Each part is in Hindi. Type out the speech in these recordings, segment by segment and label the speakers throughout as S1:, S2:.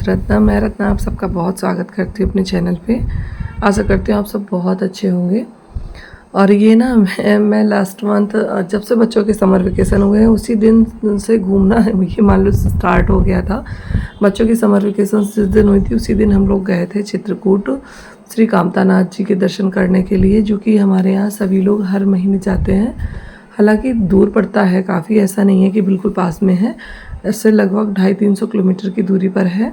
S1: मैं रत्ना आप सबका बहुत स्वागत करती हूँ अपने चैनल पे। आशा करती हूँ आप सब बहुत अच्छे होंगे। और ये ना मैं लास्ट मंथ जब से बच्चों के समर वेकेशन हुए हैं उसी दिन से घूमना ये मान लो स्टार्ट हो गया था। बच्चों की समर वेकेशन जिस दिन हुई थी उसी दिन हम लोग गए थे चित्रकूट श्री कामतानाथ जी के दर्शन करने के लिए, जो कि हमारे यहाँ सभी लोग हर महीने जाते हैं। हालांकि दूर पड़ता है काफ़ी, ऐसा नहीं है कि बिल्कुल पास में है, इससे लगभग 250-300 किलोमीटर की दूरी पर है।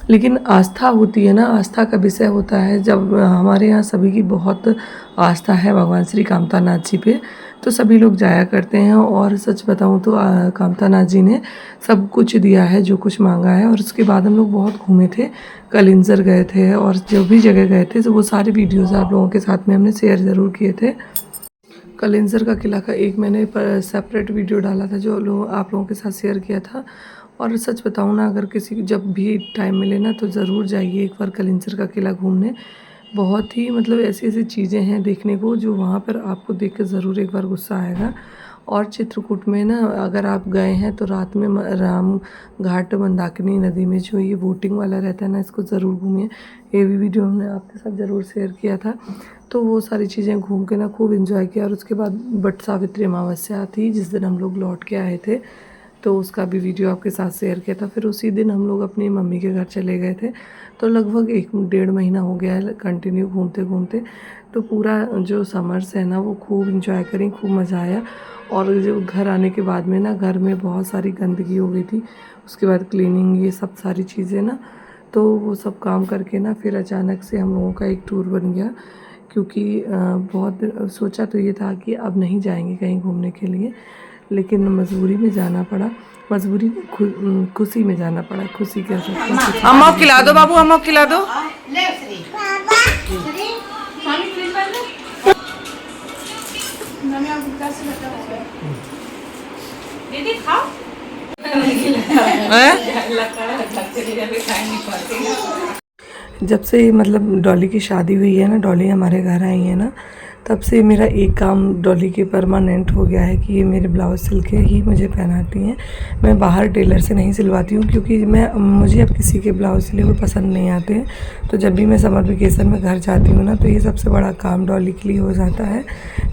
S1: लेकिन आस्था होती है ना, आस्था का विषय होता है। जब हमारे यहाँ सभी की बहुत आस्था है भगवान श्री कामतानाथ जी पे, तो सभी लोग जाया करते हैं। और सच बताऊँ तो कामतानाथ जी ने सब कुछ दिया है जो कुछ मांगा है। और उसके बाद हम लोग बहुत घूमे थे, कलिंजर गए थे और जो भी जगह गए थे तो वो सारी वीडियोज़ आप लोगों के साथ में हमने शेयर ज़रूर किए थे। कलिंजर का किला का एक मैंने सेपरेट वीडियो डाला था जो आप लोगों के साथ शेयर किया था। और सच बताऊँ ना, अगर किसी को जब भी टाइम मिले ना तो ज़रूर जाइए एक बार कलिंजर का किला घूमने। बहुत ही मतलब ऐसी ऐसी चीज़ें हैं देखने को जो वहाँ पर आपको देख कर ज़रूर एक बार गुस्सा आएगा। और चित्रकूट में ना अगर आप गए हैं तो रात में राम घाट मंदाकिनी नदी में जो ये बोटिंग वाला रहता है ना, इसको ज़रूर घूमिए। ये भी वीडियो हमने आपके साथ ज़रूर शेयर किया था। तो वो सारी चीज़ें घूम के ना खूब एंजॉय किया। और उसके बाद बट सावित्री अमावस्या थी जिस दिन हम लोग लौट के आए थे, तो उसका भी वीडियो आपके साथ शेयर किया था। फिर उसी दिन हम लोग अपनी मम्मी के घर चले गए थे। तो लगभग 1-1.5 महीना हो गया है कंटिन्यू घूमते घूमते। तो पूरा जो समर्स है ना वो खूब इंजॉय करें, खूब मज़ा आया। और जो घर आने के बाद में ना घर में बहुत सारी गंदगी हो गई थी, उसके बाद क्लीनिंग ये सब सारी चीज़ें ना, तो वो सब काम करके ना फिर अचानक से हम लोगों का एक टूर बन गया। क्योंकि बहुत सोचा तो ये था कि अब नहीं जाएंगे कहीं घूमने के लिए, लेकिन मजबूरी में जाना पड़ा। मजबूरी में खुशी में जाना पड़ा, खुशी कह सकते हैं।
S2: अम्मा को खिला दो बाबू, अम्मा को खिला दो।
S3: दीदी खाओ।
S1: जब से मतलब डॉली की शादी हुई है ना, डॉली हमारे घर आई है ना, तब से मेरा एक काम डॉली के परमानेंट हो गया है कि ये मेरे ब्लाउज़ सिल के ही मुझे पहनाती हैं। मैं बाहर टेलर से नहीं सिलवाती हूँ क्योंकि मुझे अब किसी के ब्लाउज़ सिले हुए पसंद नहीं आते हैं। तो जब भी मैं समर वेकेशन में घर जाती हूँ ना, तो ये सबसे बड़ा काम डॉली के लिए हो जाता है,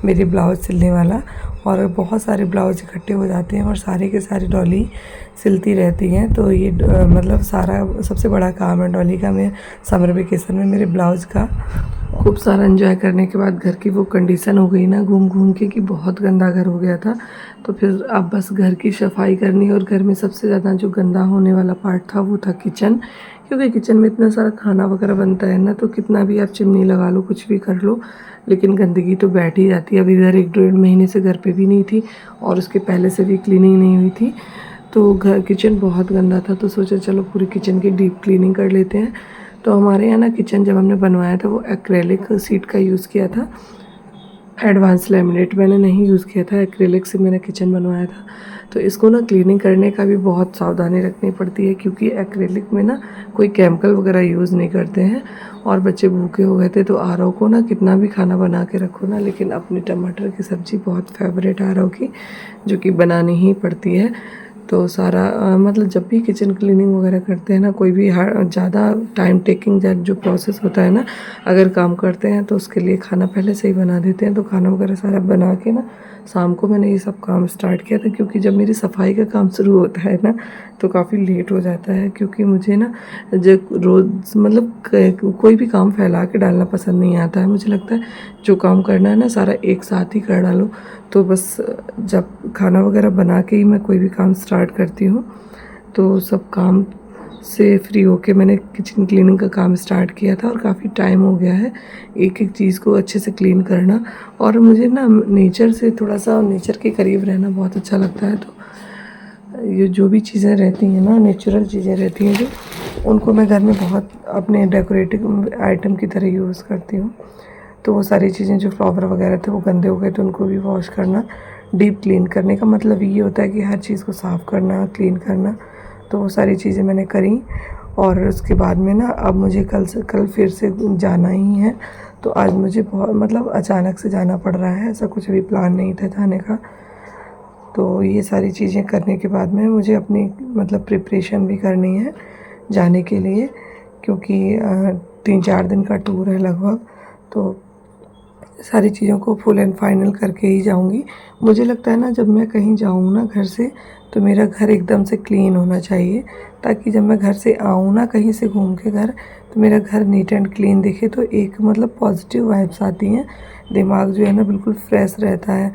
S1: मेरे ब्लाउज़ सिलने वाला। और बहुत सारे ब्लाउज इकट्ठे हो जाते हैं और सारे के सारे डॉली सिलती रहती हैं। तो ये मतलब सारा सबसे बड़ा काम है डॉली का। मैं समर वेकेशन में मेरे ब्लाउज़ का खूब सारा एंजॉय करने के बाद घर की वो कंडीशन हो गई ना घूम घूम के कि बहुत गंदा घर हो गया था। तो फिर अब बस घर की सफाई करनी। और घर में सबसे ज़्यादा जो गंदा होने वाला पार्ट था वो था किचन, क्योंकि किचन में इतना सारा खाना वगैरह बनता है ना, तो कितना भी आप चिमनी लगा लो, कुछ भी कर लो, लेकिन गंदगी तो बैठ ही जाती है। अब इधर 1-1.5 महीने से घर पे भी नहीं थी और उसके पहले से भी क्लीनिंग नहीं हुई थी, तो घर किचन बहुत गंदा था। तो सोचा चलो पूरी किचन की डीप क्लीनिंग कर लेते हैं। तो हमारे यहाँ ना किचन जब हमने बनवाया था वो एक्रेलिक सीट का यूज़ किया था, एडवांस लैमिनेट मैंने नहीं यूज़ किया था, एक्रेलिक से मैंने किचन बनवाया था। तो इसको ना क्लीनिंग करने का भी बहुत सावधानी रखनी पड़ती है क्योंकि एक्रेलिक में ना कोई केमिकल वगैरह यूज़ नहीं करते हैं। और बच्चे भूखे हो गए थे तो आरव को ना कितना भी खाना बना के रखो ना, लेकिन अपनी टमाटर की सब्ज़ी बहुत फेवरेट आरव की, जो कि बनानी ही पड़ती है। तो सारा मतलब जब भी किचन क्लीनिंग वगैरह करते हैं ना, कोई भी ज़्यादा टाइम टेकिंग जो प्रोसेस होता है ना, अगर काम करते हैं तो उसके लिए खाना पहले से ही बना देते हैं। तो खाना वगैरह सारा बना के ना शाम को मैंने ये सब काम स्टार्ट किया था, क्योंकि जब मेरी सफाई का काम शुरू होता है ना तो काफ़ी लेट हो जाता है। क्योंकि मुझे ना जब रोज़ मतलब कोई भी काम फैला के डालना पसंद नहीं आता है। मुझे लगता है जो काम करना है ना सारा एक साथ ही कर डालो। तो बस जब खाना वगैरह बना के ही मैं कोई भी काम स्टार्ट करती हूँ। तो सब काम से फ्री होके मैंने किचन क्लीनिंग का काम स्टार्ट किया था और काफ़ी टाइम हो गया है एक एक चीज़ को अच्छे से क्लीन करना। और मुझे ना नेचर से थोड़ा सा नेचर के करीब रहना बहुत अच्छा लगता है। तो ये जो भी चीज़ें रहती हैं ना, नेचुरल चीज़ें रहती हैं जो, उनको मैं घर में बहुत अपने डेकोरेटिव आइटम की तरह यूज़ करती हूँ। तो वो सारी चीज़ें जो फ्लावर वगैरह थे वो गंदे हो गए, तो उनको भी वॉश करना। डीप क्लीन करने का मतलब ये होता है कि हर चीज़ को साफ़ करना, क्लीन करना। तो वो सारी चीज़ें मैंने करी। और उसके बाद में ना अब मुझे कल फिर से जाना ही है। तो आज मुझे बहुत मतलब अचानक से जाना पड़ रहा है, ऐसा कुछ भी प्लान नहीं था जाने का। तो ये सारी चीज़ें करने के बाद में मुझे अपनी मतलब प्रिपरेशन भी करनी है जाने के लिए, क्योंकि 3-4 दिन का टूर है लगभग। तो सारी चीज़ों को फुल एंड फाइनल करके ही जाऊंगी। मुझे लगता है ना, जब मैं कहीं जाऊँ ना घर से, तो मेरा घर एकदम से क्लीन होना चाहिए, ताकि जब मैं घर से आऊँ ना कहीं से घूम के घर, तो मेरा घर नीट एंड क्लीन दिखे, तो एक मतलब पॉजिटिव वाइब्स आती हैं, दिमाग जो है ना बिल्कुल फ्रेश रहता है।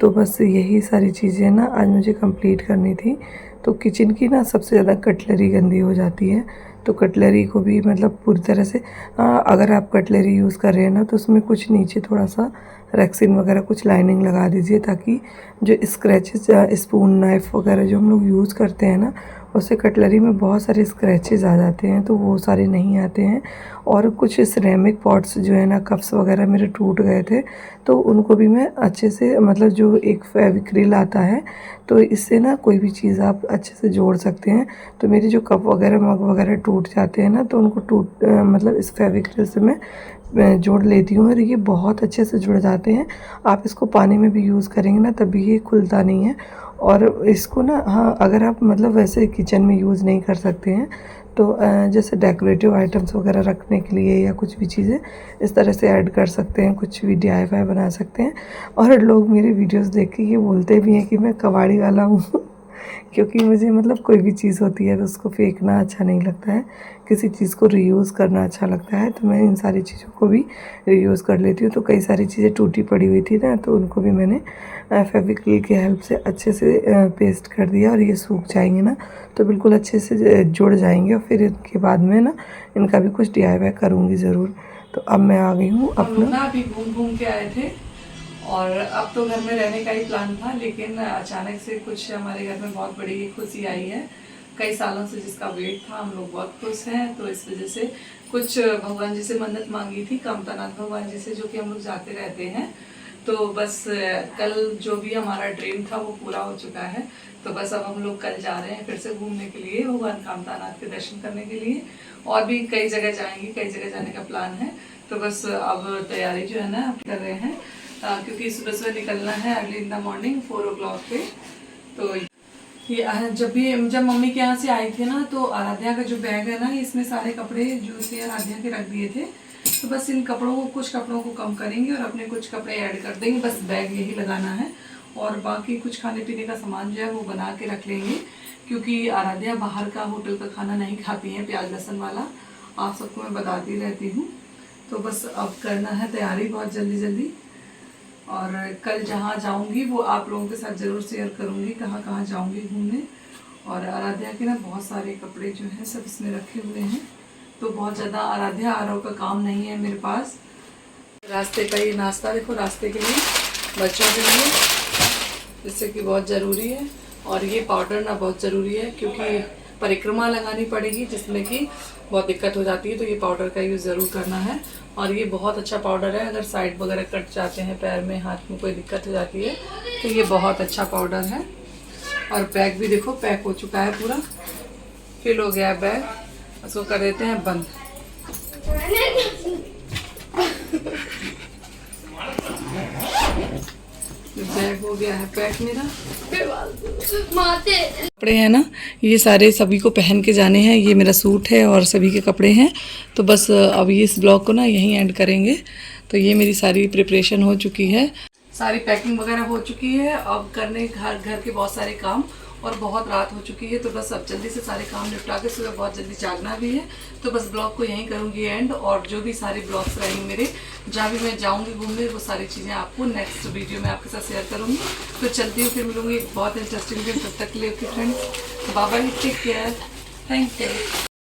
S1: तो बस यही सारी चीज़ें ना आज मुझे कंप्लीट करनी थी। तो किचन की ना सबसे ज़्यादा कटलरी गंदी हो जाती है, तो कटलरी को भी मतलब पूरी तरह से, अगर आप कटलरी यूज़ कर रहे हैं ना, तो उसमें कुछ नीचे थोड़ा सा रेक्सिन वगैरह कुछ लाइनिंग लगा दीजिए, ताकि जो स्क्रैचेस, स्पून नाइफ़ वगैरह जो हम लोग यूज़ करते हैं ना, उससे कटलरी में बहुत सारे स्क्रैचेस आ जाते हैं, तो वो सारे नहीं आते हैं। और कुछ सिरेमिक पॉट्स जो है ना, कप्स वगैरह मेरे टूट गए थे, तो उनको भी मैं अच्छे से, मतलब जो एक फेविक्रिल आता है, तो इससे ना कोई भी चीज़ आप अच्छे से जोड़ सकते हैं। तो मेरे जो कप वगैरह मग वगैरह टूट जाते हैं ना, तो उनको मतलब इस फेविक्रिल से मैं जोड़ लेती हूँ, और ये बहुत अच्छे से जुड़ जाते हैं। आप इसको पानी में भी यूज़ करेंगे ना, तभी ये खुलता नहीं है। और इसको ना, हाँ, अगर आप मतलब वैसे किचन में यूज़ नहीं कर सकते हैं, तो जैसे डेकोरेटिव आइटम्स वगैरह रखने के लिए या कुछ भी चीज़ें इस तरह से ऐड कर सकते हैं, कुछ भी DIY बना सकते हैं। और लोग मेरी वीडियोस देख के ये बोलते भी हैं कि मैं कबाड़ी वाला हूँ क्योंकि मुझे मतलब कोई भी चीज़ होती है तो उसको फेंकना अच्छा नहीं लगता है, किसी चीज़ को रीयूज़ करना अच्छा लगता है। तो मैं इन सारी चीज़ों को भी रीयूज़ कर लेती हूँ। तो कई सारी चीज़ें टूटी पड़ी हुई थी ना, तो उनको भी मैंने फेविक्रिल की हेल्प से अच्छे से पेस्ट कर दिया, और ये सूख जाएंगे ना तो बिल्कुल अच्छे से जुड़ जाएंगे। और फिर इनके बाद में ना इनका भी कुछ DIY करूँगी ज़रूर। तो अब मैं आ गई हूँ अपना,
S2: अभी घूम के आए थे, और अब तो घर में रहने का ही प्लान था, लेकिन अचानक से कुछ हमारे घर में बहुत बड़ी खुशी आई है। कई सालों से जिसका वेट था, हम लोग बहुत खुश हैं। तो इस वजह से कुछ भगवान जी से मन्नत मांगी थी, कामतानाथ भगवान जी से, जो कि हम लोग जाते रहते हैं। तो बस कल जो भी हमारा ड्रीम था वो पूरा हो चुका है। तो बस अब हम लोग कल जा रहे हैं फिर से घूमने के लिए, भगवान कामतानाथ के दर्शन करने के लिए। और भी कई जगह जाएंगे, कई जगह जाने का प्लान है। तो बस अब तैयारी जो है ना अब कर रहे हैं, क्योंकि सुबह सुबह निकलना है early in the morning 4 o'clock पे। तो ये जब मम्मी के यहाँ से आई थी ना, तो आराध्या का जो बैग है ना, इसमें सारे कपड़े जो थे आराध्या के रख दिए थे। तो बस इन कपड़ों को, कुछ कपड़ों को कम करेंगे और अपने कुछ कपड़े ऐड कर देंगे। बस बैग यही लगाना है, और बाकी कुछ खाने पीने का सामान जो है वो बना के रख लेंगे, क्योंकि आराध्या बाहर का होटल का खाना नहीं खाती है, प्याज लहसुन वाला। आप सबको मैं बताती रहती हूँ। तो बस अब करना है तैयारी बहुत जल्दी जल्दी, और कल जहाँ जाऊँगी वो आप लोगों के साथ ज़रूर शेयर करूँगी, कहाँ कहाँ जाऊँगी घूमने। और आराध्या के ना बहुत सारे कपड़े जो हैं सब इसमें रखे हुए हैं, तो बहुत ज़्यादा आराध्या आरव का काम नहीं है मेरे पास। रास्ते का ये नाश्ता देखो, रास्ते के लिए बच्चों के लिए, जिससे कि बहुत ज़रूरी है। और ये पाउडर ना बहुत ज़रूरी है, क्योंकि परिक्रमा लगानी पड़ेगी जिसमें कि बहुत दिक्कत हो जाती है, तो ये पाउडर का यूज़ ज़रूर करना है। और ये बहुत अच्छा पाउडर है, अगर साइड वगैरह कट जाते हैं, पैर में हाथ में कोई दिक्कत हो जाती है, तो ये बहुत अच्छा पाउडर है। और बैग भी देखो पैक हो चुका है, पूरा फिल हो गया है बैग। उसको कर देते हैं बंद। बैग हो गया है पैक मेरा। कपड़े हैं ना, ये सारे सभी को पहन के जाने हैं। ये मेरा सूट है और सभी के कपड़े हैं। तो बस अब ये इस ब्लॉग को ना यहीं एंड करेंगे। तो ये मेरी सारी प्रिपरेशन हो चुकी है, सारी पैकिंग वगैरह हो चुकी है। अब करने घर के बहुत सारे काम, और बहुत रात हो चुकी है। तो बस अब जल्दी से सारे काम निपटा के, सुबह बहुत जल्दी जागना भी है। तो बस ब्लॉग को यहीं करूँगी एंड, और जो भी सारे ब्लॉग्स रहेंगे मेरे, जहाँ भी मैं जाऊँगी घूमने, वो सारी चीज़ें आपको नेक्स्ट वीडियो में आपके साथ शेयर करूँगी। तो चलती हूँ, फिर मिलूँगी एक बहुत इंटरेस्टिंग दिन। तब तक के लिए okay friends, bye bye, take care, thank you.